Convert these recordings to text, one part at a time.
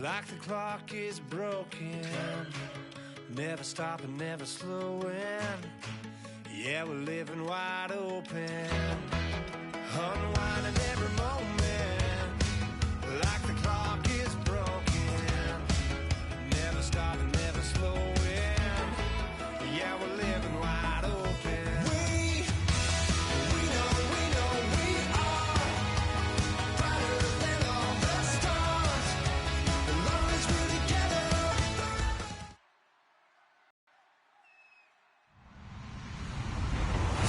Like the clock is broken, never stopping, never slowing. Yeah, we're living wide open, unwinding every moment. Like the clock is broken, never stopping, never slowing. Yeah, we're living wide open. We know we are brighter than all the stars. As long as we're together.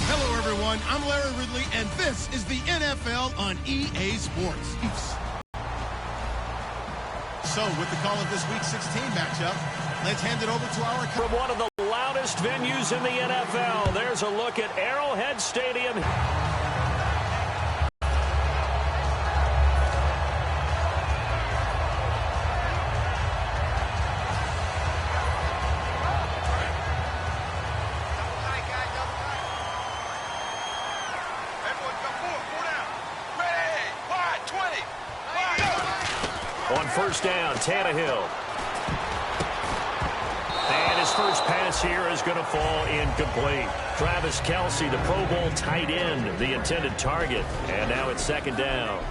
Hello, everyone. I'm Larry Ridley, and this is the NFL on EA Sports. So, with the call of this Week 16 matchup, let's hand it over to our... From one of the loudest venues in the NFL, there's a look at Arrowhead Stadium. On first down, Tannehill. And his first pass here is going to fall incomplete. Travis Kelce, the Pro Bowl tight end, the intended target. And now it's second down.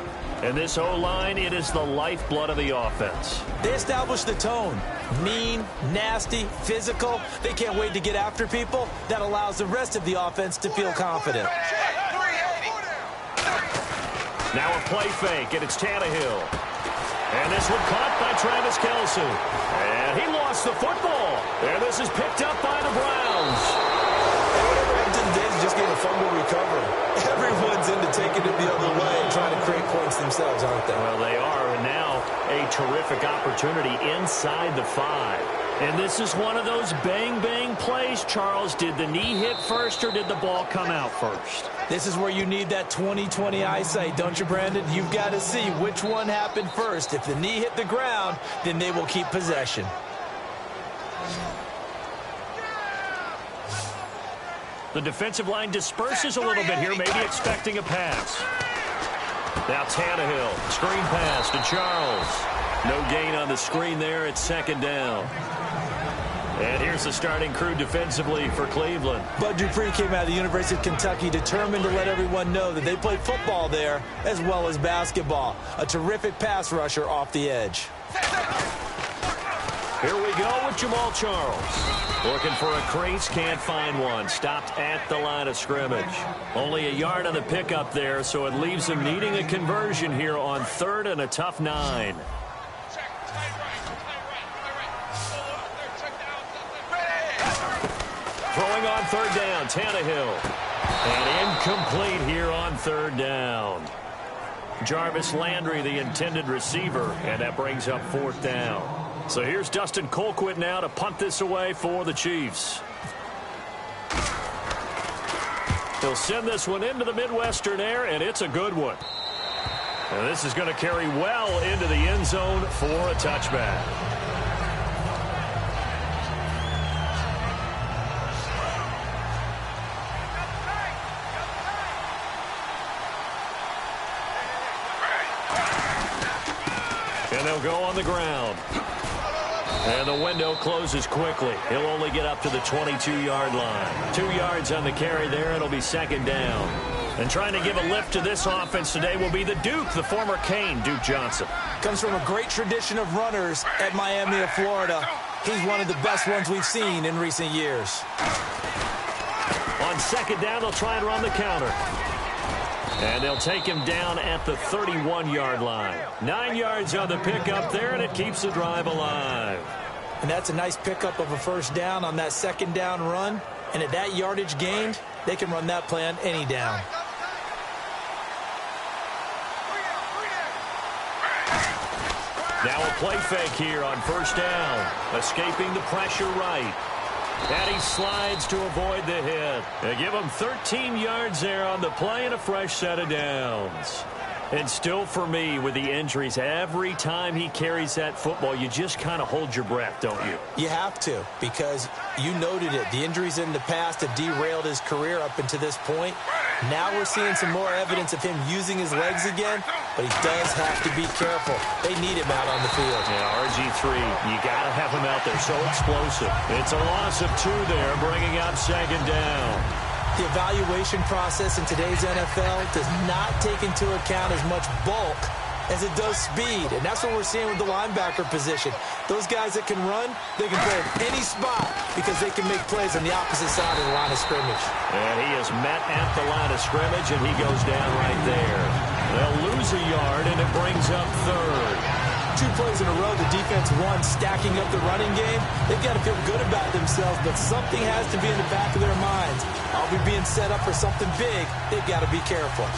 And this O-line, it is the lifeblood of the offense. They established the tone. Mean, nasty, physical. They can't wait to get after people. That allows the rest of the offense to feel confident. Now a play fake, and it's Tannehill. And this one caught by Travis Kelce. And he lost the football. And this is picked up by the Browns. And whatever happened to the days of just getting a fumble recovery. Everyone's into taking it the other way and trying to create points themselves, aren't they? Well, they are. And now a terrific opportunity inside the 5. And this is one of those bang-bang plays, Charles. Did the knee hit first or did the ball come out first? This is where you need that 20/20 eyesight, don't you, Brandon? You've got to see which one happened first. If the knee hit the ground, then they will keep possession. The defensive line disperses a little bit here, maybe expecting a pass. Now Tannehill, screen pass to Charles. No gain on the screen there. It's second down. And here's the starting crew defensively for Cleveland. Bud Dupree came out of the University of Kentucky determined to let everyone know that they play football there as well as basketball. A terrific pass rusher off the edge. Here we go with Jamal Charles. Looking for a crease, can't find one. Stopped at the line of scrimmage. Only a yard on the pickup there, so it leaves him needing a conversion here on third and a tough 9. Throwing on third down, Tannehill. And incomplete here on third down. Jarvis Landry, the intended receiver, and that brings up fourth down. So here's Dustin Colquitt now to punt this away for the Chiefs. He'll send this one into the Midwestern air, and it's a good one. And this is going to carry well into the end zone for a touchback. And they'll go on the ground. And the window closes quickly. He'll only get up to the 22-yard line. 2 yards on the carry there. It'll be second down. And trying to give a lift to this offense today will be the Duke, the former Cane, Duke Johnson. Comes from a great tradition of runners at Miami of Florida. He's one of the best ones we've seen in recent years. On second down, they'll try and run the counter. And they'll take him down at the 31-yard line. 9 yards on the pickup there, and it keeps the drive alive. And that's a nice pickup of a first down on that second down run. And at that yardage gained, they can run that play on any down. Now a play fake here on first down. Escaping the pressure right. And he slides to avoid the hit. They give him 13 yards there on the play and a fresh set of downs. And still for me, with the injuries, every time he carries that football, you just kind of hold your breath, don't you? You have to, because you noted it. The injuries in the past have derailed his career up until this point. Now we're seeing some more evidence of him using his legs again. but he does have to be careful. They need him out on the field. Yeah, RG3, you got to have him out there. So explosive. It's a loss of 2 there, bringing up second down. The evaluation process in today's NFL does not take into account as much bulk as it does speed, and that's what we're seeing with the linebacker position. Those guys that can run, they can play at any spot because they can make plays on the opposite side of the line of scrimmage. And he is met at the line of scrimmage, and he goes down right there. They'll lose a yard, and it brings up third. 2 plays in a row, the defense won, stacking up the running game. They've got to feel good about themselves, but something has to be in the back of their minds. I'll be being set up for something big. They've got to be careful.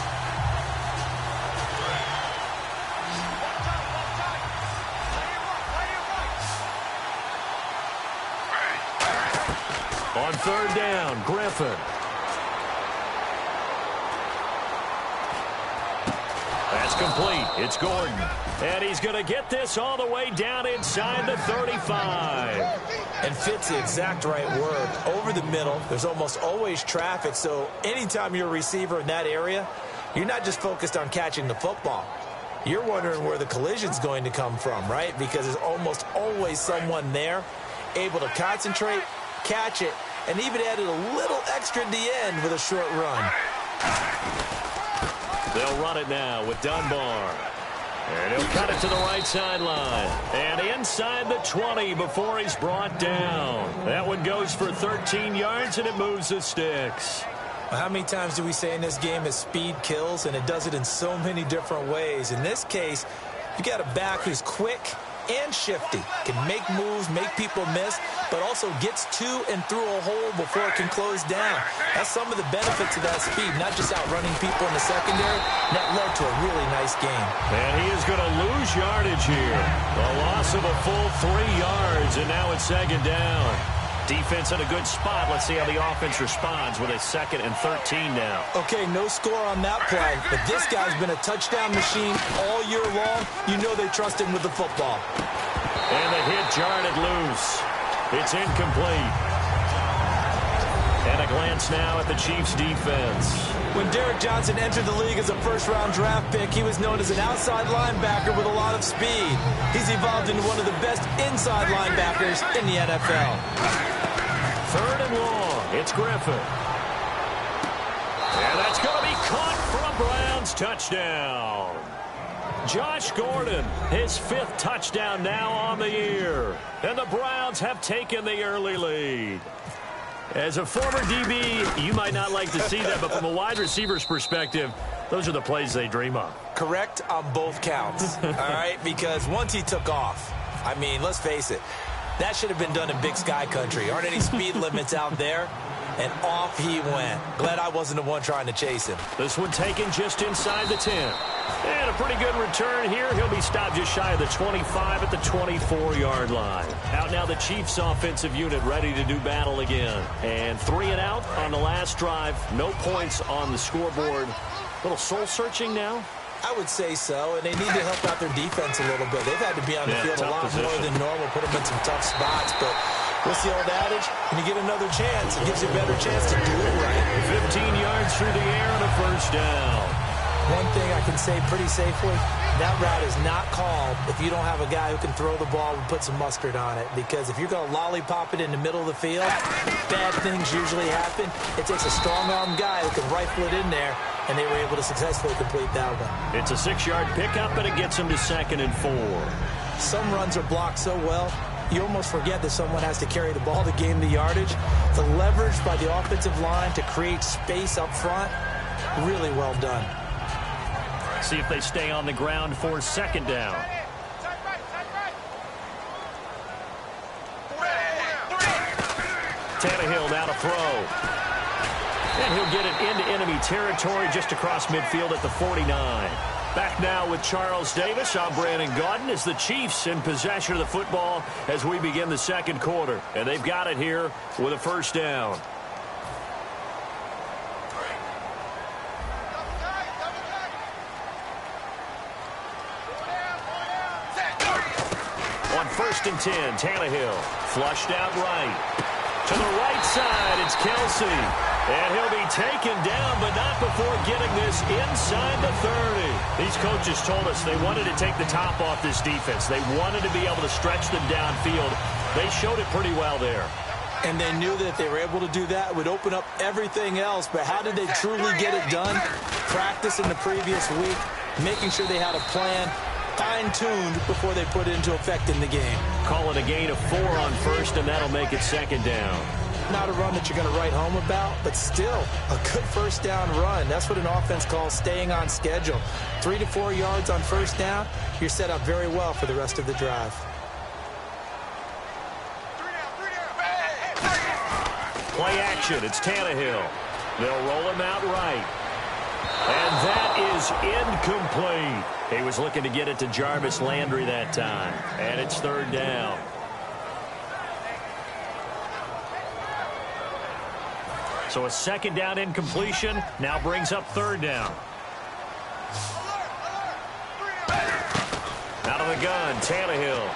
On third down, Griffin. That's complete. It's Gordon. And he's going to get this all the way down inside the 35. And fit's the exact right word. Over the middle, there's almost always traffic, so anytime you're a receiver in that area, you're not just focused on catching the football. You're wondering where the collision's going to come from, right? Because there's almost always someone there able to concentrate, catch it, and even added a little extra at the end with a short run. They'll run it now with Dunbar. And he'll cut it to the right sideline. And inside the 20 before he's brought down. That one goes for 13 yards, and it moves the sticks. How many times do we say in this game that speed kills, and it does it in so many different ways? In this case, you got a back who's quick and shifty, can make moves, make people miss, but also gets to and through a hole before it can close down. That's some of the benefits of that speed, not just outrunning people in the secondary. That led to a really nice game. And he is going to lose yardage here. A loss of a full 3 yards, and now it's second down. Defense in a good spot. Let's see how the offense responds with a 2nd and 13 now. Okay, no score on that play, but this guy's been a touchdown machine all year long. You know they trust him with the football. And the hit jarred it loose. It's incomplete. And a glance now at the Chiefs' defense. When Derek Johnson entered the league as a first-round draft pick, he was known as an outside linebacker with a lot of speed. He's evolved into one of the best inside linebackers in the NFL. 3rd and long. It's Griffin. And that's going to be caught for a Browns touchdown. Josh Gordon, his 5th touchdown now on the year. And the Browns have taken the early lead. As a former DB, you might not like to see that, but from a wide receiver's perspective, those are the plays they dream of. Correct on both counts, all right? Because once he took off, I mean, let's face it, that should have been done in Big Sky Country. Aren't any speed limits out there? And off he went. Glad I wasn't the one trying to chase him. This one taken just inside the 10. And a pretty good return here. He'll be stopped just shy of the 25 at the 24-yard line. Out now the Chiefs offensive unit ready to do battle again. And 3 and out on the last drive. No points on the scoreboard. A little soul-searching now. I would say so, and they need to help out their defense a little bit. They've had to be on the field a lot more than normal, put them in some tough spots, but what's the old adage? When you get another chance, it gives you a better chance to do it right. 15 yards through the air and a first down. One thing I can say pretty safely, that route is not called if you don't have a guy who can throw the ball and put some mustard on it, because if you're going to lollipop it in the middle of the field, bad things usually happen. It takes a strong-armed guy who can rifle it in there, and they were able to successfully complete that one. It's a 6-yard pickup, and it gets them to 2nd and 4. Some runs are blocked so well, you almost forget that someone has to carry the ball to gain the yardage. The leverage by the offensive line to create space up front, really well done. See if they stay on the ground for 2nd down. Tannehill now to throw. And he'll get it into enemy territory just across midfield at the 49. Back now with Charles Davis. I'm Brandon Gaudin as the Chiefs in possession of the football as we begin the 2nd quarter. And they've got it here with a first down. On 1st and 10, Tannehill flushed out right. To the right side, it's Kelsey. And he'll be taken down, but not before getting this inside the 30. These coaches told us they wanted to take the top off this defense. They wanted to be able to stretch them downfield. They showed it pretty well there. And they knew that if they were able to do that, it would open up everything else. But how did they truly get it done? Practice in the previous week, making sure they had a plan, fine-tuned before they put it into effect in the game. Call it a gain of 4 on first, and that'll make it second down. Not a run that you're going to write home about, but still a good first down run. That's what an offense calls staying on schedule. 3 to 4 yards on first down, you're set up very well for the rest of the drive. Play action, it's Tannehill. They'll roll him out right. And that is incomplete. He was looking to get it to Jarvis Landry that time. And it's third down. So a second down incompletion now brings up third down. Out of the gun, Tannehill.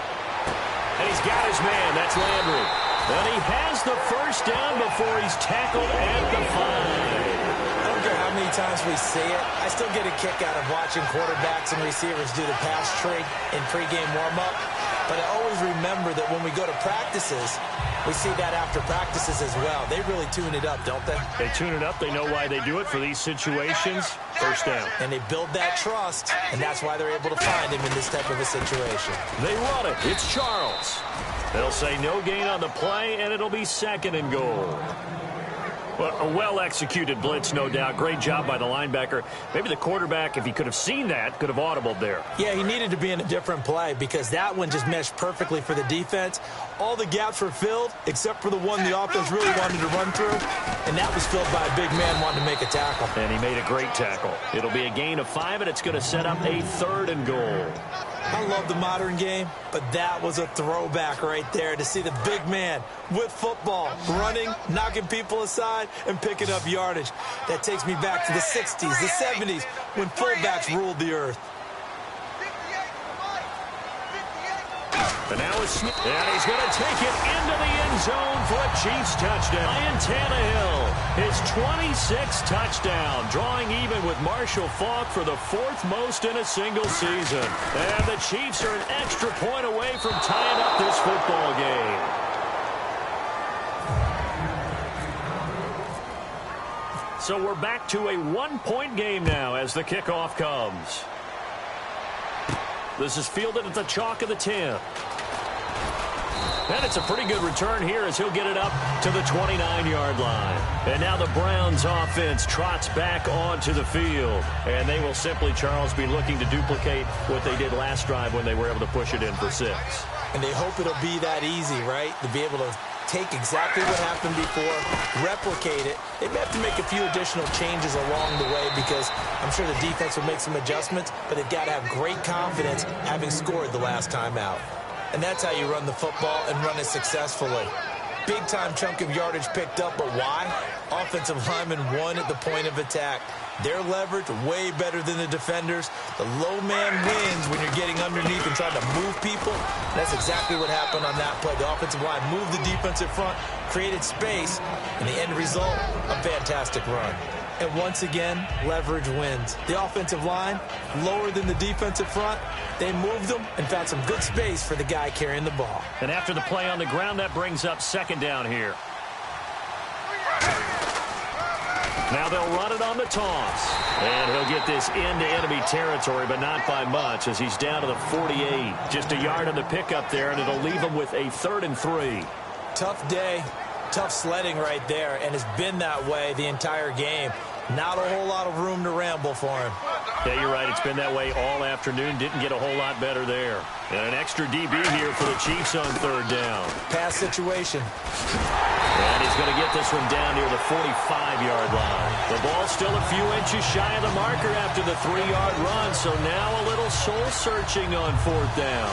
And he's got his man, that's Landry. And he has the first down before he's tackled at the 5. I don't care how many times we see it. I still get a kick out of watching quarterbacks and receivers do the pass tree in pregame warm-up. But I always remember that when we go to practices, we see that after practices as well. They really tune it up, don't they? They tune it up. They know why they do it for these situations. First down. And they build that trust, and that's why they're able to find him in this type of a situation. They run it. It's Charles. They'll say no gain on the play, and it'll be second and goal. Well, a well-executed blitz, no doubt. Great job by the linebacker. Maybe the quarterback, if he could have seen that, could have audibled there. Yeah, he needed to be in a different play because that one just meshed perfectly for the defense. All the gaps were filled except for the one the offense really wanted to run through, and that was filled by a big man wanting to make a tackle. And he made a great tackle. It'll be a gain of 5, and it's going to set up a third and goal. I love the modern game, but that was a throwback right there to see the big man with football, running, knocking people aside, and picking up yardage. That takes me back to the 60s, the 70s, when fullbacks ruled the earth. And now it's and he's going to take it into the end zone for a Chiefs touchdown. Ryan Tannehill, his 26th touchdown, drawing even with Marshall Faulk for the 4th most in a single season. And the Chiefs are an extra point away from tying up this football game. So we're back to a 1-point game now as the kickoff comes. This is fielded at the chalk of the 10. And it's a pretty good return here as he'll get it up to the 29-yard line. And now the Browns offense trots back onto the field. And they will simply, Charles, be looking to duplicate what they did last drive when they were able to push it in for 6. And they hope it'll be that easy, right? To be able to take exactly what happened before, replicate it. They may have to make a few additional changes along the way because I'm sure the defense will make some adjustments, but they've got to have great confidence having scored the last time out. And that's how you run the football and run it successfully. Big-time chunk of yardage picked up, but why? Offensive linemen won at the point of attack. Their leverage way better than the defenders. The low man wins when you're getting underneath and trying to move people. That's exactly what happened on that play. The offensive line moved the defensive front, created space, and the end result, a fantastic run. And once again, leverage wins. The offensive line, lower than the defensive front, they moved them and found some good space for the guy carrying the ball. And after the play on the ground, that brings up second down here. Now they'll run it on the toss. And he'll get this into enemy territory, but not by much as he's down to the 48. Just a yard on the pickup there, and it'll leave him with a 3rd and 3. Tough day, tough sledding right there, and it's been that way the entire game. Not a whole lot of room to ramble for him. Yeah, you're right. It's been that way all afternoon. Didn't get a whole lot better there. And an extra DB here for the Chiefs on 3rd down. Pass situation. And he's going to get this one down near the 45-yard line. The ball's still a few inches shy of the marker after the 3-yard run, so now a little soul-searching on 4th down.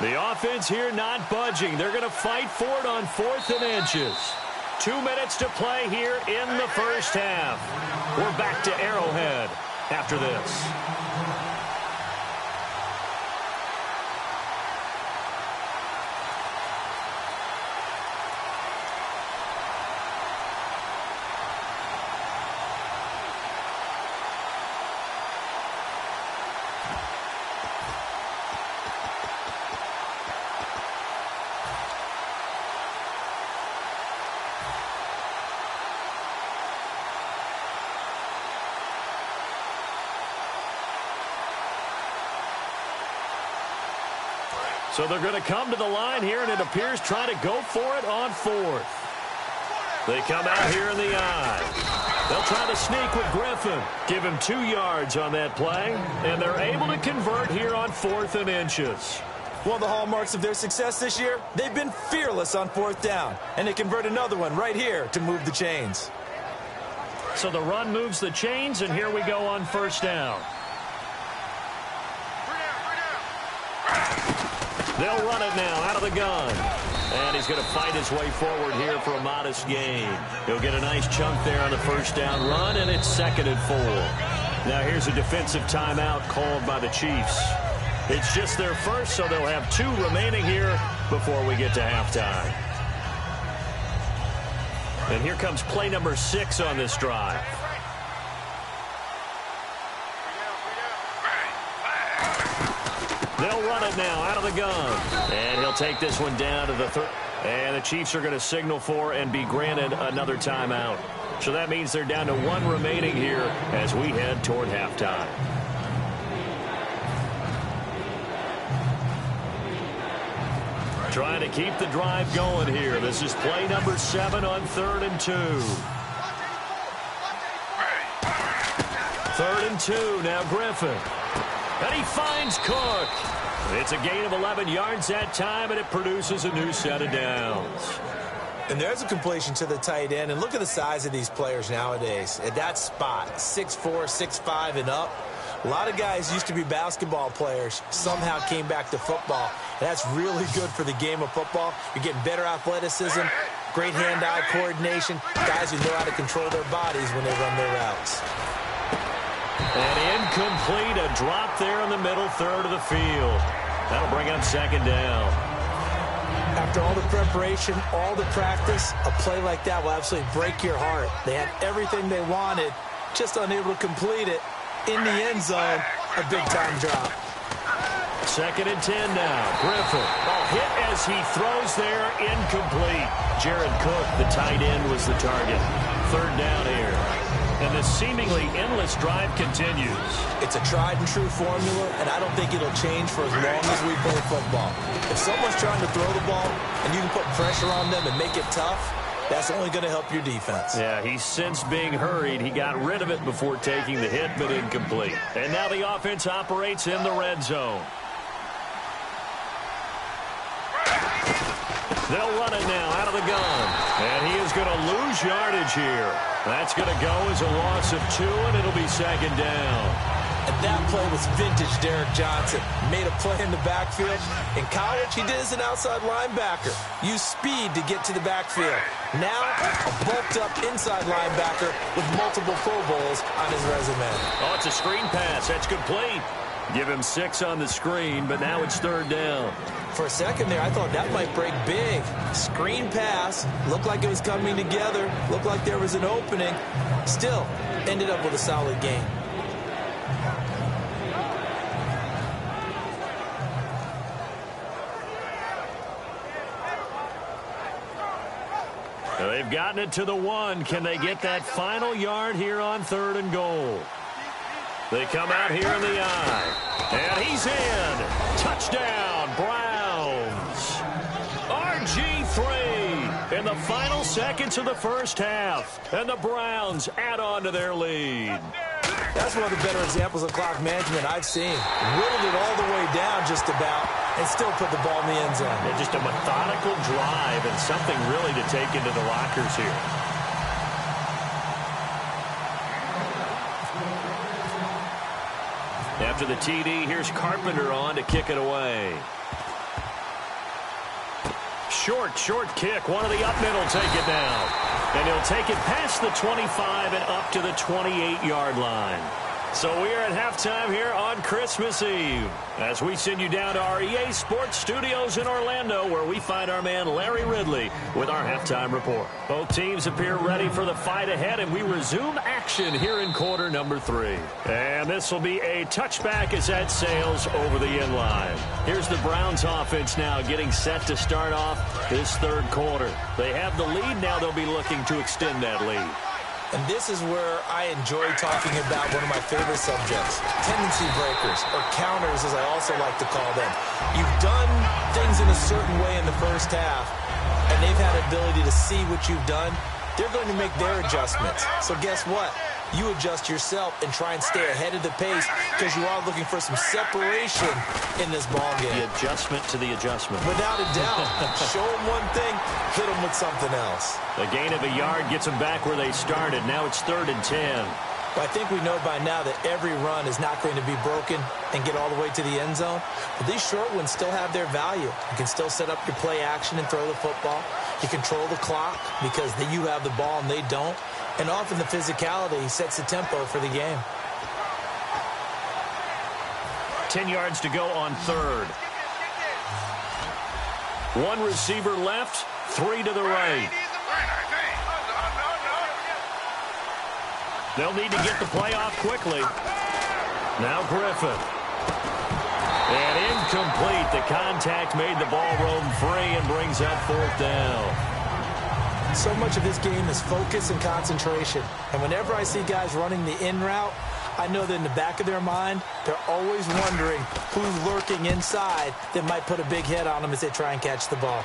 The offense here not budging. They're going to fight for it on 4th and inches. 2 minutes to play here in the first half. We're back to Arrowhead after this. So they're going to come to the line here, and it appears trying to go for it on 4th. They come out here in the eye. They'll try to sneak with Griffin. Give him 2 yards on that play, and they're able to convert here on 4th and inches. One of the hallmarks of their success this year, they've been fearless on 4th down, and they convert another one right here to move the chains. So the run moves the chains, and here we go on 1st down. They'll run it now out of the gun. And he's going to fight his way forward here for a modest gain. He'll get a nice chunk there on the 1st down run, and it's 2nd and 4. Now here's a defensive timeout called by the Chiefs. It's just their first, so they'll have 2 remaining here before we get to halftime. And here comes play number 6 on this drive. They'll run it now out of the gun. And he'll take this one down to the 3rd. And the Chiefs are going to signal for and be granted another timeout. So that means they're down to 1 remaining here as we head toward halftime. Trying to keep the drive going here. This is play number 7 on 3rd and 2. 3rd and 2. Now Griffin. And he finds Cook. It's a gain of 11 yards that time, and it produces a new set of downs. And there's a completion to the tight end. And look at the size of these players nowadays. At that spot, 6'4", 6'5", and up. A lot of guys used to be basketball players, somehow came back to football. And that's really good for the game of football. You're getting better athleticism, great hand-eye coordination, guys who know how to control their bodies when they run their routes. And incomplete, a drop there in the middle 3rd of the field. That'll bring up 2nd down. After all the preparation, all the practice, a play like that will absolutely break your heart. They had everything they wanted, just unable to complete it. In the end zone, a big-time drop. 2nd and 10 now. Griffin. Hit as he throws there, incomplete. Jared Cook, the tight end, was the target. 3rd down here. And the seemingly endless drive continues. It's a tried-and-true formula, and I don't think it'll change for as long as we play football. If someone's trying to throw the ball and you can put pressure on them and make it tough, that's only going to help your defense. Yeah, he's since being hurried. He got rid of it before taking the hit, but incomplete. And now the offense operates in the red zone. They'll run it now out of the gun. And he is going to lose yardage here. That's going to go as a loss of 2, and it'll be 2nd down. And that play was vintage Derek Johnson. Made a play in the backfield. In college, he did as an outside linebacker. Used speed to get to the backfield. Now, a bulked-up inside linebacker with multiple Pro Bowls on his resume. Oh, it's a screen pass. That's complete. Give him 6 on the screen, but now it's 3rd down. For a second there, I thought that might break big. Screen pass. Looked like it was coming together. Looked like there was an opening. Still, ended up with a solid game. They've gotten it to the 1. Can they get that final yard here on 3rd and goal? They come out here in the eye. And he's in. Touchdown, Browns. RG3 in the final seconds of the first half. And the Browns add on to their lead. That's one of the better examples of clock management I've seen. Whittled it all the way down just about and still put the ball in the end zone. Yeah, just a methodical drive and something really to take into the lockers here. After the TD, here's Carpenter on to kick it away. Short kick. One of the up middle take it down. And he'll take it past the 25 and up to the 28-yard line. So we are at halftime here on Christmas Eve as we send you down to our EA Sports Studios in Orlando, where we find our man Larry Ridley with our halftime report. Both teams appear ready for the fight ahead, and we resume action here in quarter number 3. And this will be a touchback as that sails over the end line. Here's the Browns offense now getting set to start off this third quarter. They have the lead. Now they'll be looking to extend that lead. And this is where I enjoy talking about one of my favorite subjects, tendency breakers, or counters as I also like to call them. You've done things in a certain way in the first half, and they've had ability to see what you've done. They're going to make their adjustments. So guess what? You adjust yourself and try and stay ahead of the pace because you are looking for some separation in this ball game. The adjustment to the adjustment. Without a doubt. Show them one thing, hit them with something else. A gain of a yard gets them back where they started. Now it's 3rd and 10. But I think we know by now that every run is not going to be broken and get all the way to the end zone. But these short ones still have their value. You can still set up your play action and throw the football. You control the clock because you have the ball and they don't. And often the physicality sets the tempo for the game. 10 yards to go on 3rd. One receiver left, 3 to the right. They'll need to get the play off quickly. Now Griffin. And incomplete. The contact made the ball roam free and brings up 4th down. So much of this game is focus and concentration. And whenever I see guys running the in route, I know that in the back of their mind, they're always wondering who's lurking inside that might put a big hit on them as they try and catch the ball.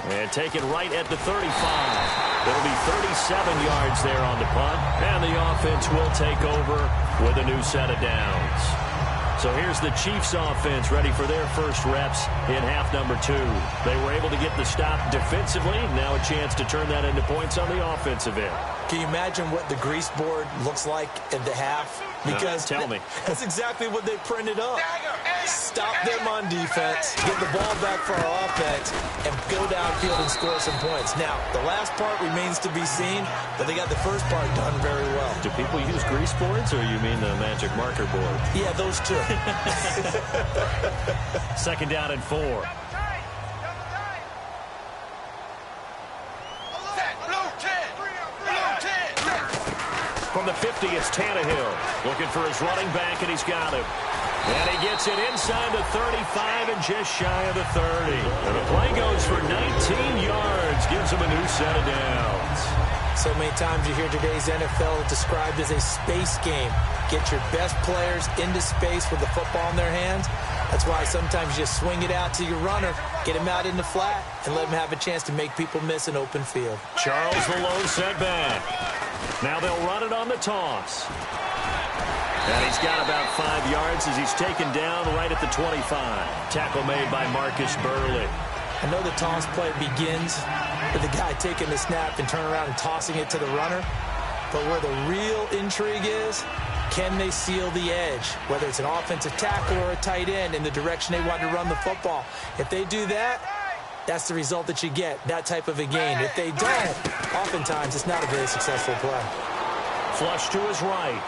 And taken right at the 35. It'll be 37 yards there on the punt. And the offense will take over with a new set of downs. So here's the Chiefs offense ready for their first reps in half number 2. They were able to get the stop defensively. Now a chance to turn that into points on the offensive end. Can you imagine what the grease board looks like at the half? Because tell me. That's exactly what they printed up. Stop them on defense, get the ball back for our offense, and go downfield and score some points. Now, the last part remains to be seen, but they got the first part done very well. Do people use grease boards, or you mean the magic marker board? Yeah, those two. 2nd down and 4. From the 50, it's Tannehill. Looking for his running back, and he's got him. And he gets it inside the 35 and just shy of the 30. And the play goes for 19 yards. Gives him a new set of downs. So many times you hear today's NFL described as a space game. Get your best players into space with the football in their hands. That's why sometimes you just swing it out to your runner, get him out in the flat, and let him have a chance to make people miss an open field. Charles the lone setback. Now they'll run it on the toss. And he's got about 5 yards as he's taken down right at the 25. Tackle made by Marcus Burley. I know the toss play begins with the guy taking the snap and turning around and tossing it to the runner. But where the real intrigue is, can they seal the edge? Whether it's an offensive tackle or a tight end in the direction they want to run the football. If they do that, that's the result that you get, that type of a gain. If they don't, oftentimes it's not a very successful play. Flush to his right.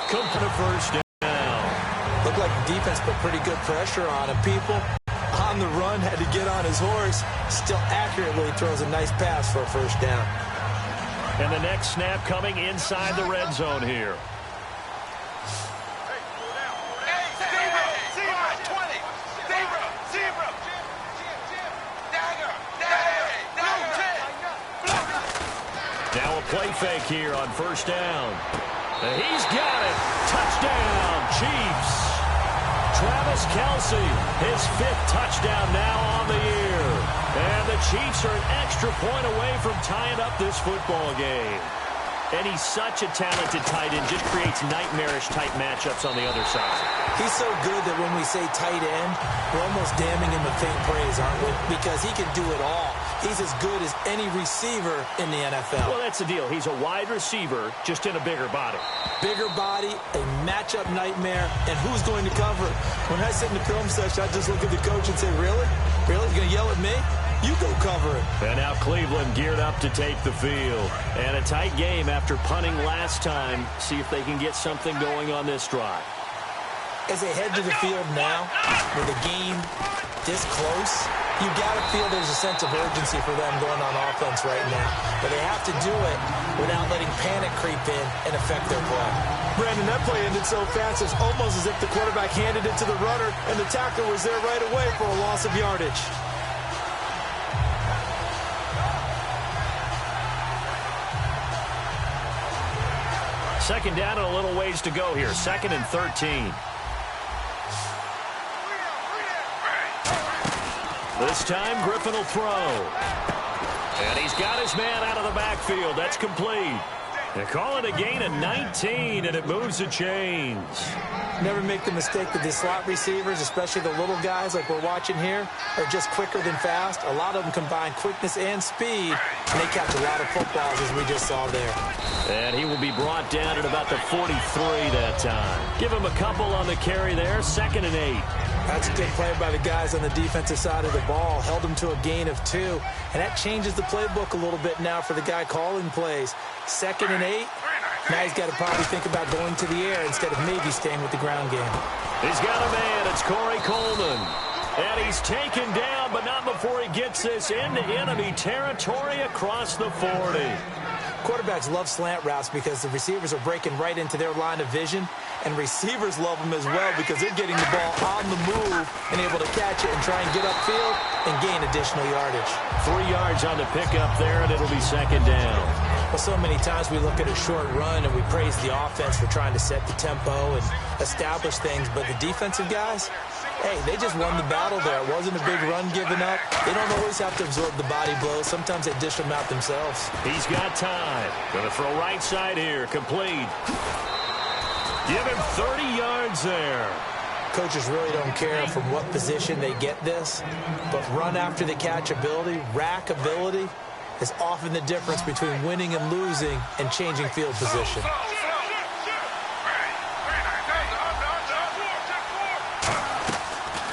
Come for the first down. Looked like the defense put pretty good pressure on him. People on the run had to get on his horse. Still accurately throws a nice pass for a first down. And the next snap coming inside the red zone here. Now a play fake here on first down. And he's got it. Touchdown, Chiefs. Travis Kelce, his 5th touchdown now on the year. And the Chiefs are an extra point away from tying up this football game. And he's such a talented tight end, just creates nightmarish-type matchups on the other side. He's so good that when we say tight end, we're almost damning him with faint praise, aren't we? Because he can do it all. He's as good as any receiver in the NFL. Well, that's the deal. He's a wide receiver, just in a bigger body. Bigger body, a matchup nightmare, and who's going to cover it? When I sit in the film session, I just look at the coach and say, really? Really? You going to yell at me? You go cover it. And now Cleveland geared up to take the field. And a tight game after punting last time. See if they can get something going on this drive. As they head to the field now, with the game this close, you got to feel there's a sense of urgency for them going on offense right now. But they have to do it without letting panic creep in and affect their play. Brandon, that play ended so fast, it's almost as if the quarterback handed it to the runner, and the tackler was there right away for a loss of yardage. Second down and a little ways to go here. 2nd and 13. This time, Griffin will throw. And he's got his man out of the backfield. That's complete. They call it a gain of 19, and it moves the chains. Never make the mistake that the slot receivers, especially the little guys like we're watching here, are just quicker than fast. A lot of them combine quickness and speed, and they catch a lot of footballs, as we just saw there. And he will be brought down at about the 43 that time. Give him a couple on the carry there. 2nd and 8. That's a good play by the guys on the defensive side of the ball. Held him to a gain of 2. And that changes the playbook a little bit now for the guy calling plays. 2nd and 8. Now he's got to probably think about going to the air instead of maybe staying with the ground game. He's got a man. It's Corey Coleman. And he's taken down, but not before he gets this into enemy territory across the 40. Quarterbacks love slant routes because the receivers are breaking right into their line of vision, and receivers love them as well because they're getting the ball on the move and able to catch it and try and get upfield and gain additional yardage. 3 yards on the pickup there, and it'll be 2nd down. Well, so many times we look at a short run and we praise the offense for trying to set the tempo and establish things, but the defensive guys, hey, they just won the battle there. It wasn't a big run given up. They don't always have to absorb the body blows. Sometimes they dish them out themselves. He's got time. Going to throw right side here. Complete. Give him 30 yards there. Coaches really don't care from what position they get this, but run after the catch ability, rack ability, is often the difference between winning and losing and changing field position.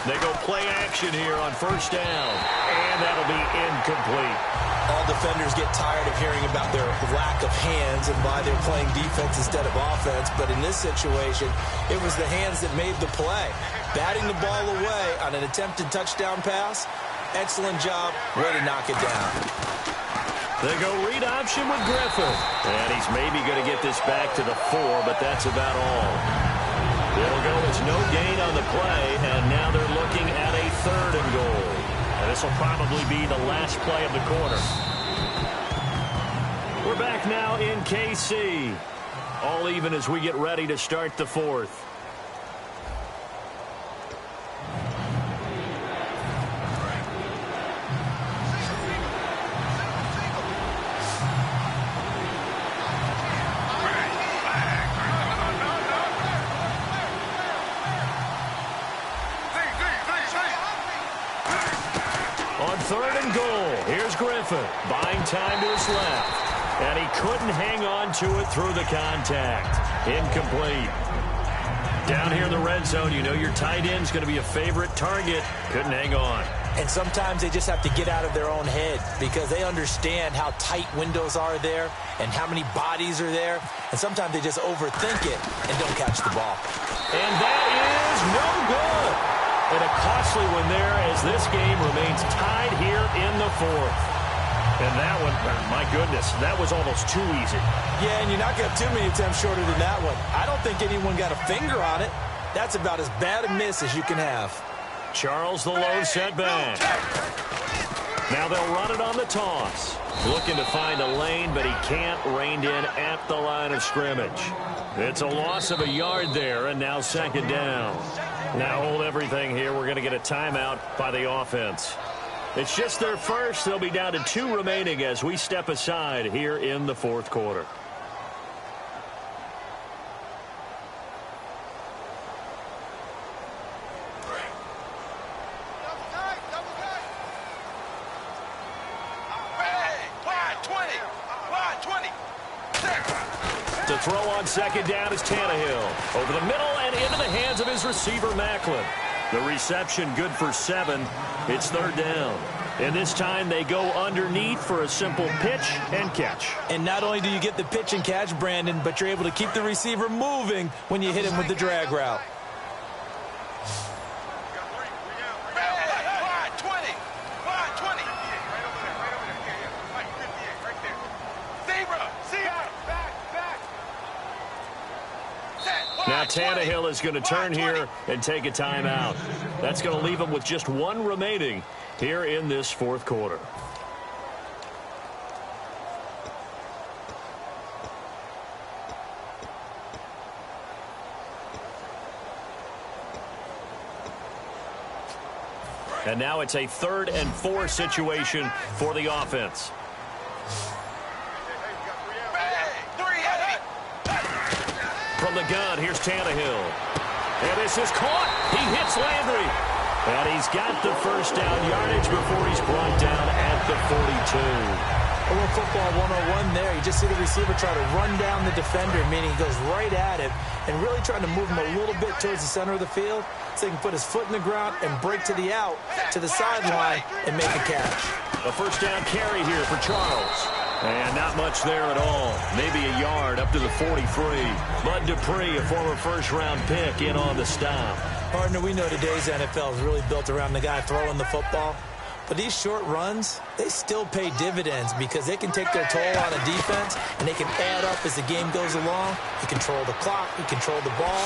They go play action here on 1st down, and that'll be incomplete. All defenders get tired of hearing about their lack of hands and why they're playing defense instead of offense, but in this situation, it was the hands that made the play. Batting the ball away on an attempted touchdown pass, excellent job, way to knock it down. They go read option with Griffin, and he's maybe going to get this back to the 4, but that's about all. It'll go as no gain on the play, and now they're looking at a 3rd and goal. And this will probably be the last play of the quarter. We're back now in KC. All even as we get ready to start the 4th. On 3rd and goal, here's Griffin, buying time to his left. And he couldn't hang on to it through the contact. Incomplete. Down here in the red zone, you know your tight end's going to be a favorite target. Couldn't hang on. And sometimes they just have to get out of their own head because they understand how tight windows are there and how many bodies are there. And sometimes they just overthink it and don't catch the ball. And that is no good. And a costly one there as this game remains tied here in the 4th. And that one, my goodness, that was almost too easy. Yeah, and you're not going to have too many attempts shorter than that one. I don't think anyone got a finger on it. That's about as bad a miss as you can have. Charles the low setback. Now they'll run it on the toss. Looking to find a lane, but he can't. Reined in at the line of scrimmage. It's a loss of a yard there, and now 2nd down. Now hold everything here. We're going to get a timeout by the offense. It's just their first. They'll be down to 2 remaining as we step aside here in the 4th quarter. To throw on 2nd down is Tannehill. Over the middle and into the hands of his receiver, Macklin. The reception good for 7. It's third down. And this time they go underneath for a simple pitch and catch. And not only do you get the pitch and catch, Brandon, but you're able to keep the receiver moving when you hit him with the drag route. Now Tannehill is going to turn here and take a timeout. That's going to leave him with just 1 remaining here in this fourth quarter. And now it's a 3rd and 4 situation for the offense. From the gun, here's Tannehill. And this is caught. He hits Landry. And he's got the first down yardage before he's brought down at the 42. A little football 101 there. You just see the receiver try to run down the defender, meaning he goes right at it and really trying to move him a little bit towards the center of the field so he can put his foot in the ground and break to the out, to the sideline, and make a catch. A first down carry here for Charles. And not much there at all. Maybe a yard up to the 43. Bud Dupree, a former first-round pick, in on the stop. Partner, we know today's NFL is really built around the guy throwing the football. But these short runs, they still pay dividends because they can take their toll on a defense and they can add up as the game goes along. You control the clock, you control the ball,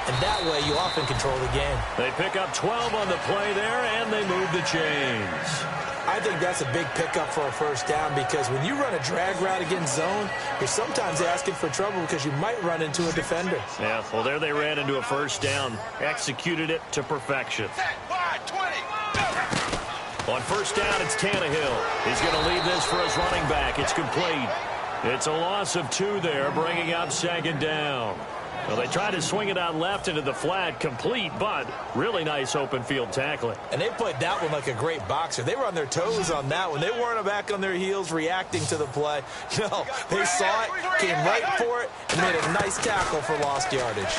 and that way you often control the game. They pick up 12 on the play there, and they move the chains. I think that's a big pickup for a first down because when you run a drag route against zone, you're sometimes asking for trouble because you might run into a defender. Yeah, well, there they ran into a first down. Executed it to perfection. On first down, it's Tannehill. He's going to leave this for his running back. It's complete. It's a loss of 2 there, bringing up second down. Well, they tried to swing it out left into the flat, complete, but really nice open field tackling. And they played that one like a great boxer. They were on their toes on that one. They weren't back on their heels reacting to the play. No, they saw it, came right for it, and made a nice tackle for lost yardage.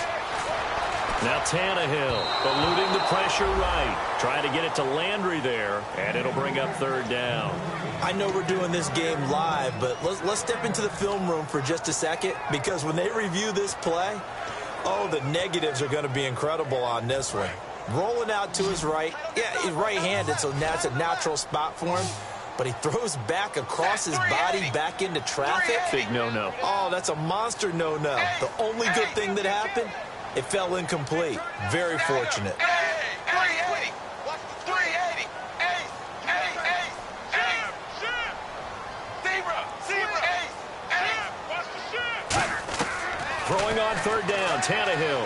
Now Tannehill eluding the pressure right. Trying to get it to Landry there, and it'll bring up third down. I know we're doing this game live, but let's step into the film room for just a second because when they review this play, oh, the negatives are going to be incredible on this one. Rolling out to his right. Yeah, he's right-handed, so that's a natural spot for him. But he throws back across his body back into traffic. Big no-no. Oh, that's a monster no-no. The only good thing that happened, it fell incomplete. Very fortunate. Throwing on third down, Tannehill.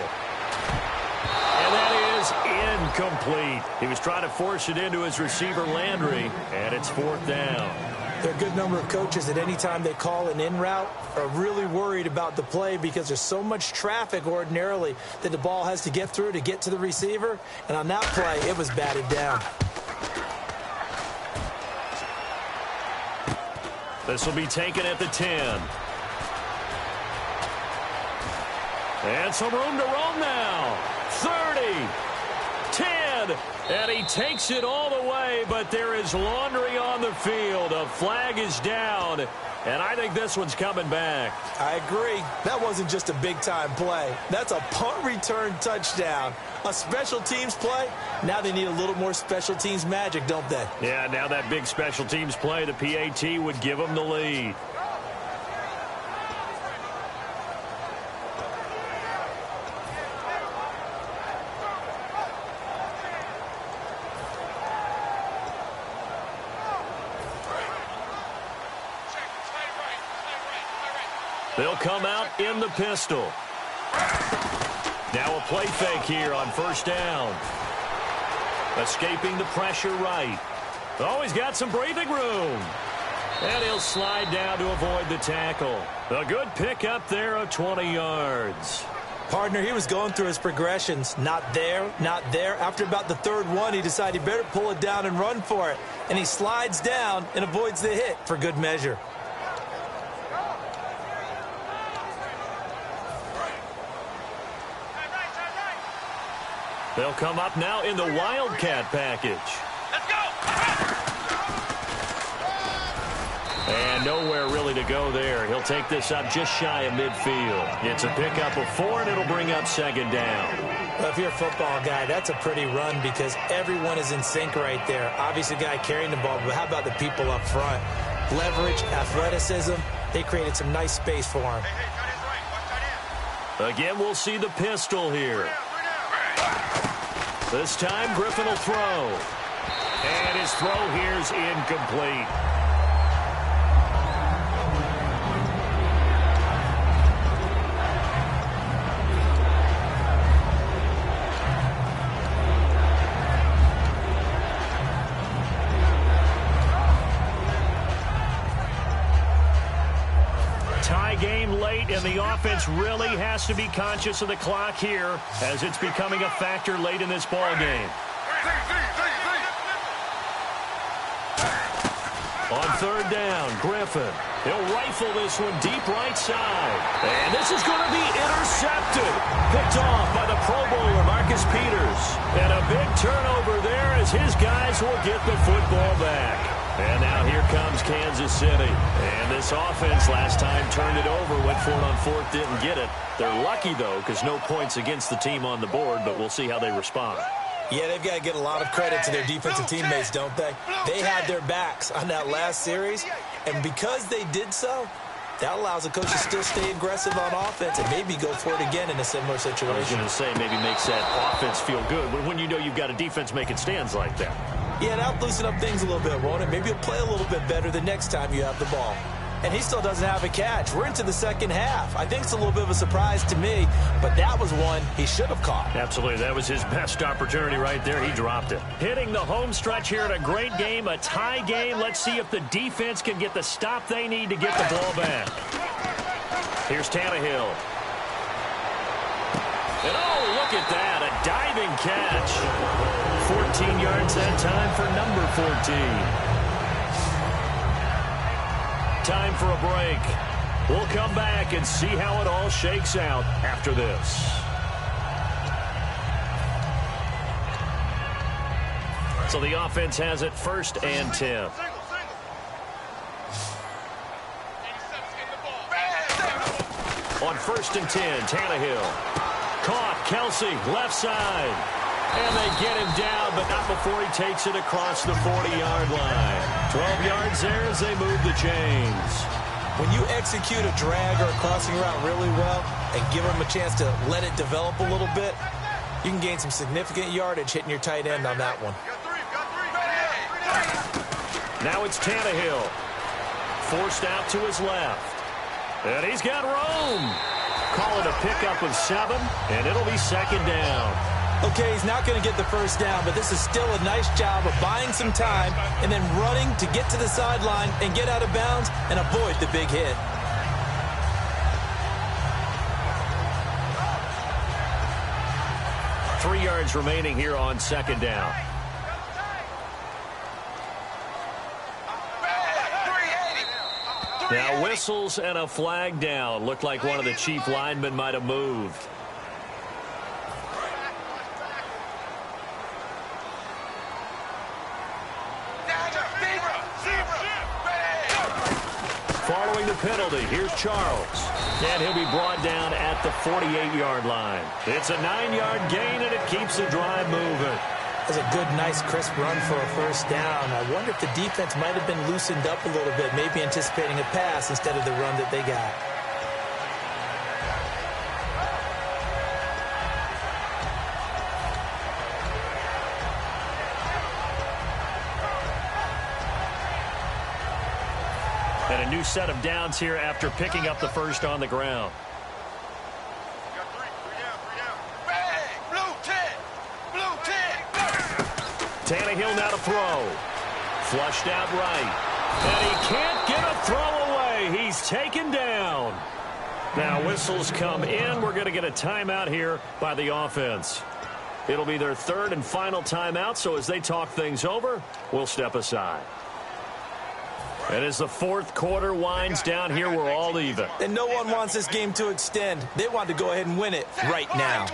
And that is incomplete. He was trying to force it into his receiver, Landry, and it's fourth down. There are a good number of coaches at any time they call an in route are really worried about the play because there's so much traffic ordinarily that the ball has to get through to get to the receiver. And on that play, it was batted down. This will be taken at the 10. And some room to roam now. 30, 10, and he takes it all the way, but there is laundry on the field. A flag is down, and I think this one's coming back. I agree. That wasn't just a big-time play. That's a punt return touchdown. A special teams play, now they need a little more special teams magic, don't they? Yeah, now that big special teams play, the PAT would give them the lead. They'll come out in the pistol. Now a play fake here on first down. Escaping the pressure right. Oh, he's got some breathing room. And he'll slide down to avoid the tackle. A good pickup there of 20 yards. Partner, he was going through his progressions. Not there, not there. After about the third one, he decided he better pull it down and run for it. And he slides down and avoids the hit for good measure. They'll come up now in the Wildcat package. Let's go! And nowhere really to go there. He'll take this up just shy of midfield. It's a pickup of 4, and it'll bring up second down. Well, if you're a football guy, that's a pretty run because everyone is in sync right there. Obviously, the guy carrying the ball, but how about the people up front? Leverage, athleticism, they created some nice space for him. Again, we'll see the pistol here. This time, Griffin will throw. And his throw here is incomplete. Game late, and the offense really has to be conscious of the clock here as it's becoming a factor late in this ball game. On third down, Griffin. He'll rifle this one deep right side. And this is going to be intercepted. Picked off by the Pro Bowler, Marcus Peters. And a big turnover there as his guys will get the football back. And now here comes Kansas City. And this offense last time turned it over, went for it on fourth, didn't get it. They're lucky, though, because no points against the team on the board, but we'll see how they respond. Yeah, they've got to get a lot of credit to their defensive teammates, don't they? They had their backs on that last series, and because they did so, that allows the coach to still stay aggressive on offense and maybe go for it again in a similar situation. I was going to say maybe makes that offense feel good when you know you've got a defense making stands like that. Yeah, that'll loosen up things a little bit, won't it? Maybe you'll play a little bit better the next time you have the ball. And he still doesn't have a catch. We're into the second half. I think it's a little bit of a surprise to me, but that was one he should have caught. Absolutely. That was his best opportunity right there. He dropped it. Hitting the home stretch here in a great game, a tie game. Let's see if the defense can get the stop they need to get the ball back. Here's Tannehill. And oh, look at that, a diving catch. 14 yards that time for number 14. Time for a break. We'll come back and see how it all shakes out after this. So the offense has it 1st and 10. On 1st and 10, Tannehill. Caught, Kelsey, left side. And they get him down, but not before he takes it across the 40-yard line. 12 yards there as they move the chains. When you execute a drag or a crossing route really well and give them a chance to let it develop a little bit, you can gain some significant yardage hitting your tight end on that one. Now it's Tannehill. Forced out to his left. And he's got room. Call it a pickup of 7, and it'll be 2nd down. Okay, he's not going to get the first down, but this is still a nice job of buying some time and then running to get to the sideline and get out of bounds and avoid the big hit. Three yards remaining here on 2nd down. Now whistles and a flag down. Looked like one of the chief linemen might have moved. Following the penalty, here's Charles. And he'll be brought down at the 48-yard line. It's a 9-yard gain, and it keeps the drive moving. That's a good, nice, crisp run for a first down. I wonder if the defense might have been loosened up a little bit, maybe anticipating a pass instead of the run that they got. And a new set of downs here after picking up the first on the ground. Tannehill now to throw. Flushed out right. And he can't get a throw away. He's taken down. Now whistles come in. We're going to get a timeout here by the offense. It'll be their 3rd and final timeout, so as they talk things over, we'll step aside. And as the 4th quarter winds down here, we're all even. And no one wants this game to extend. They want to go ahead and win it right now.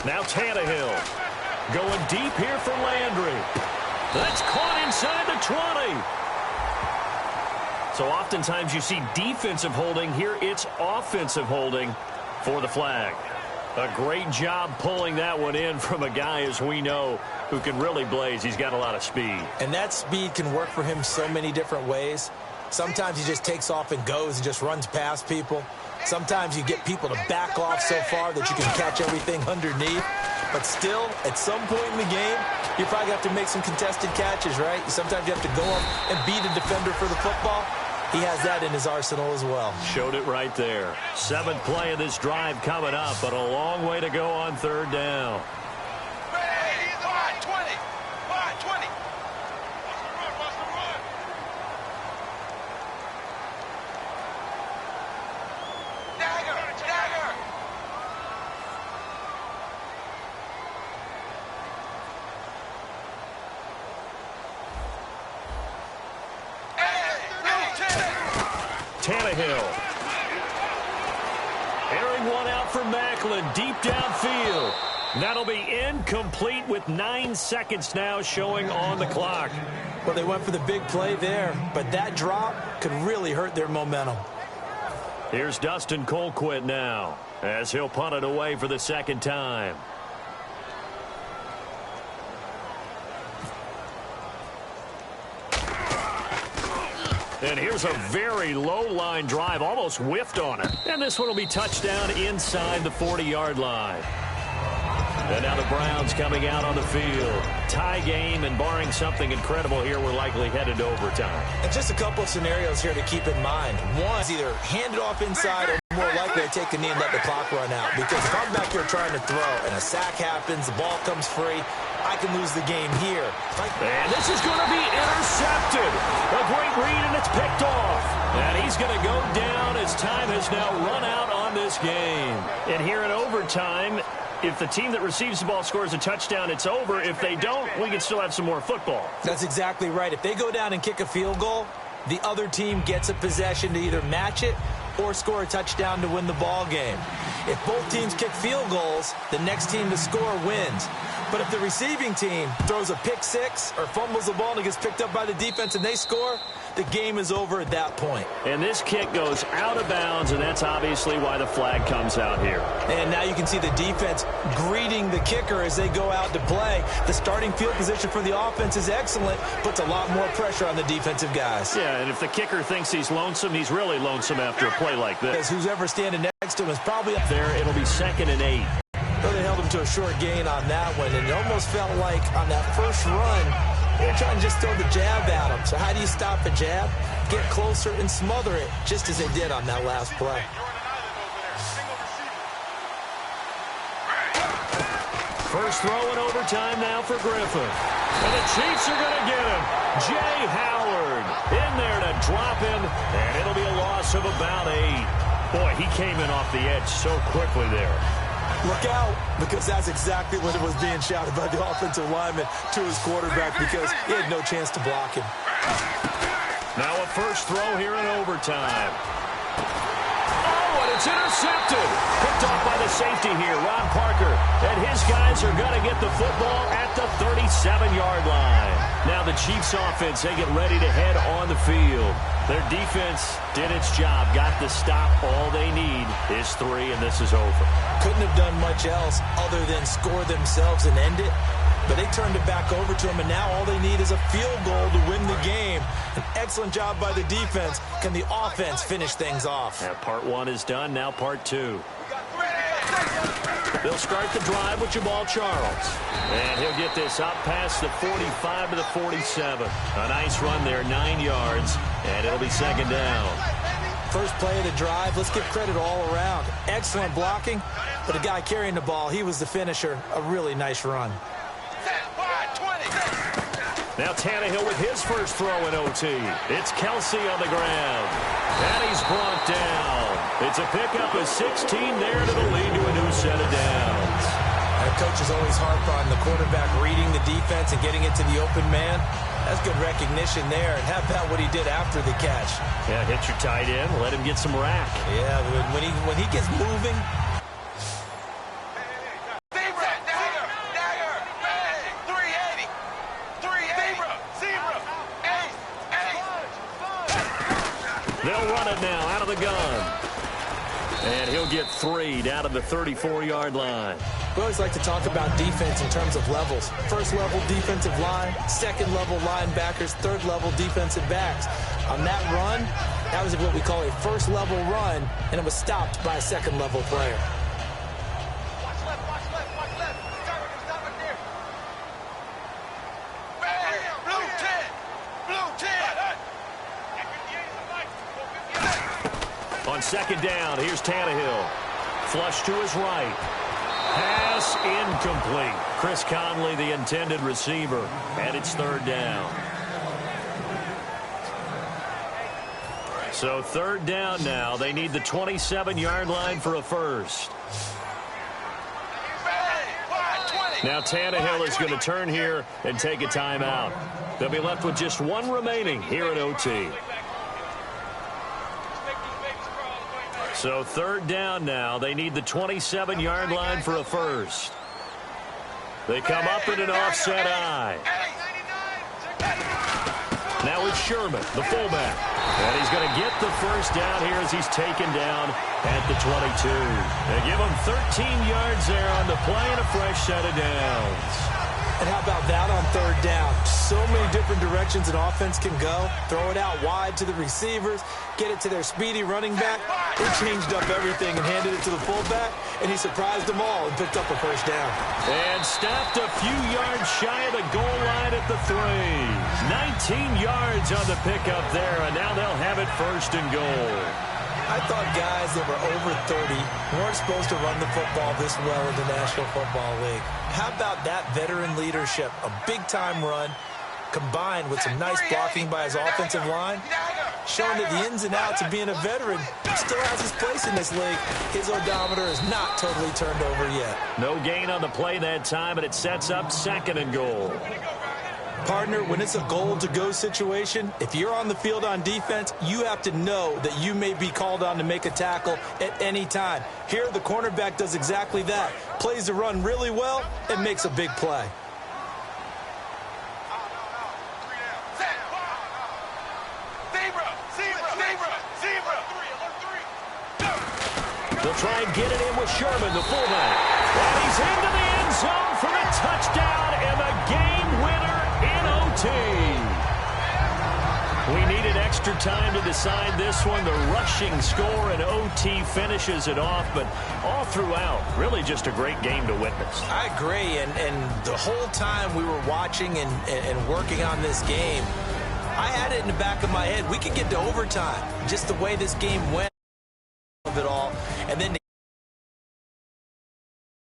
Now Tannehill going deep here for Landry. That's caught inside the 20. So oftentimes you see defensive holding. Here it's offensive holding for the flag. A great job pulling that one in from a guy, as we know, who can really blaze. He's got a lot of speed. And that speed can work for him so many different ways. Sometimes he just takes off and goes and just runs past people. Sometimes you get people to back off so far that you can catch everything underneath. But still, at some point in the game, you probably have to make some contested catches, right? Sometimes you have to go up and beat a defender for the football. He has that in his arsenal as well. Showed it right there. 7th play of this drive coming up, but a long way to go on 3rd down. Tannehill. Airing one out for Macklin, deep downfield. That'll be incomplete with 9 seconds now showing on the clock. Well, they went for the big play there, but that drop could really hurt their momentum. Here's Dustin Colquitt now, as he'll punt it away for the 2nd time. And here's a very low-line drive, almost whiffed on it. And this one will be touchdown inside the 40-yard line. And now the Browns coming out on the field. Tie game, and barring something incredible here, we're likely headed to overtime. And just a couple of scenarios here to keep in mind. One is either hand it off inside or more likely to take a knee and let the clock run out. Because if I'm back here trying to throw and a sack happens, the ball comes free, I can lose the game here. And this is going to be intercepted. A great read, and it's picked off. And he's going to go down as time has now run out on this game. And here in overtime, if the team that receives the ball scores a touchdown, it's over. If they don't, we can still have some more football. That's exactly right. If they go down and kick a field goal, the other team gets a possession to either match it or score a touchdown to win the ball game. If both teams kick field goals, the next team to score wins. But if the receiving team throws a pick six or fumbles the ball and it gets picked up by the defense and they score, the game is over at that point. And this kick goes out of bounds, and that's obviously why the flag comes out here. And now you can see the defense greeting the kicker as they go out to play. The starting field position for the offense is excellent, puts a lot more pressure on the defensive guys. Yeah, and if the kicker thinks he's lonesome, he's really lonesome after a play like this. Because who's ever standing next to him is probably up there. It'll be 2nd and 8. Well, they held him to a short gain on that one, and it almost felt like on that first run, they were trying to just throw the jab at him. So how do you stop a jab? Get closer and smother it, just as they did on that last play. First throw in overtime now for Griffin. And the Chiefs are going to get him. Jay Howard in there to drop him, and it'll be a loss of about 8. Boy, he came in off the edge so quickly there. Look out, because that's exactly what it was being shouted by the offensive lineman to his quarterback, because he had no chance to block him. Now a first throw here in overtime. Oh, and it's intercepted. Picked off by the safety here, Ron Parker. And his guys are going to get the football at the 37-yard line. Now the Chiefs offense, they get ready to head on the field. Their defense did its job, got the stop. All they need is 3, and this is over. Couldn't have done much else other than score themselves and end it. But they turned it back over to him, and now all they need is a field goal to win the game. An excellent job by the defense. Can the offense finish things off? Yeah, part 1 is done, now part 2. They'll start the drive with Jamal Charles. And he'll get this up past the 45 to the 47. A nice run there, 9 yards, and it'll be 2nd down. First play of the drive, let's give credit all around. Excellent blocking, but the guy carrying the ball, he was the finisher. A really nice run. Now Tannehill with his first throw in OT. It's Kelsey on the ground. And he's brought down. It's a pickup of 16 there to the lead to a new set of downs. Our coach is always harp on the quarterback reading the defense and getting it to the open man. That's good recognition there. And how about what he did after the catch? Yeah, hit your tight end, let him get some rack. Yeah, when he gets moving. They'll run it now out of the gun. And he'll get 3 down to the 34-yard line. We always like to talk about defense in terms of levels. First-level defensive line, second-level linebackers, third-level defensive backs. On that run, that was what we call a first-level run, and it was stopped by a second-level player. On second down, here's Tannehill. Flush to his right. Pass incomplete. Chris Conley, the intended receiver, and it's third down. So third down now. They need the 27-yard line for a first. Now Tannehill is going to turn here and take a timeout. They'll be left with just one remaining here at OT. So third down now. They need the 27-yard line for a first. They come up in an offset eye. Now it's Sherman, the fullback. And he's going to get the first down here as he's taken down at the 22. They give him 13 yards there on the play and a fresh set of downs. And how about that on third down? So many different directions an offense can go. Throw it out wide to the receivers, get it to their speedy running back. They changed up everything and handed it to the fullback, and he surprised them all and picked up a first down. And stopped a few yards shy of the goal line at the 3. 19 yards on the pickup there, and now they'll have it first and goal. I thought guys that were over 30 weren't supposed to run the football this well in the National Football League. How about that veteran leadership? A big-time run combined with some nice blocking by his offensive line, showing that the ins and outs of being a veteran still has his place in this league. His odometer is not totally turned over yet. No gain on the play that time, and it sets up second and goal. Partner, when it's a goal-to-go situation, if you're on the field on defense, you have to know that you may be called on to make a tackle at any time. Here, the cornerback does exactly that. Plays the run really well and makes a big play. They'll try and get it in with Sherman, the fullback. And he's into the end zone for the touchdown and the game winner in OT. We needed extra time to decide this one. The rushing score in OT finishes it off, but all throughout, really just a great game to witness. I agree, and the whole time we were watching and working on this game, I had it in the back of my head. We could get to overtime, just the way this game went of it all, and then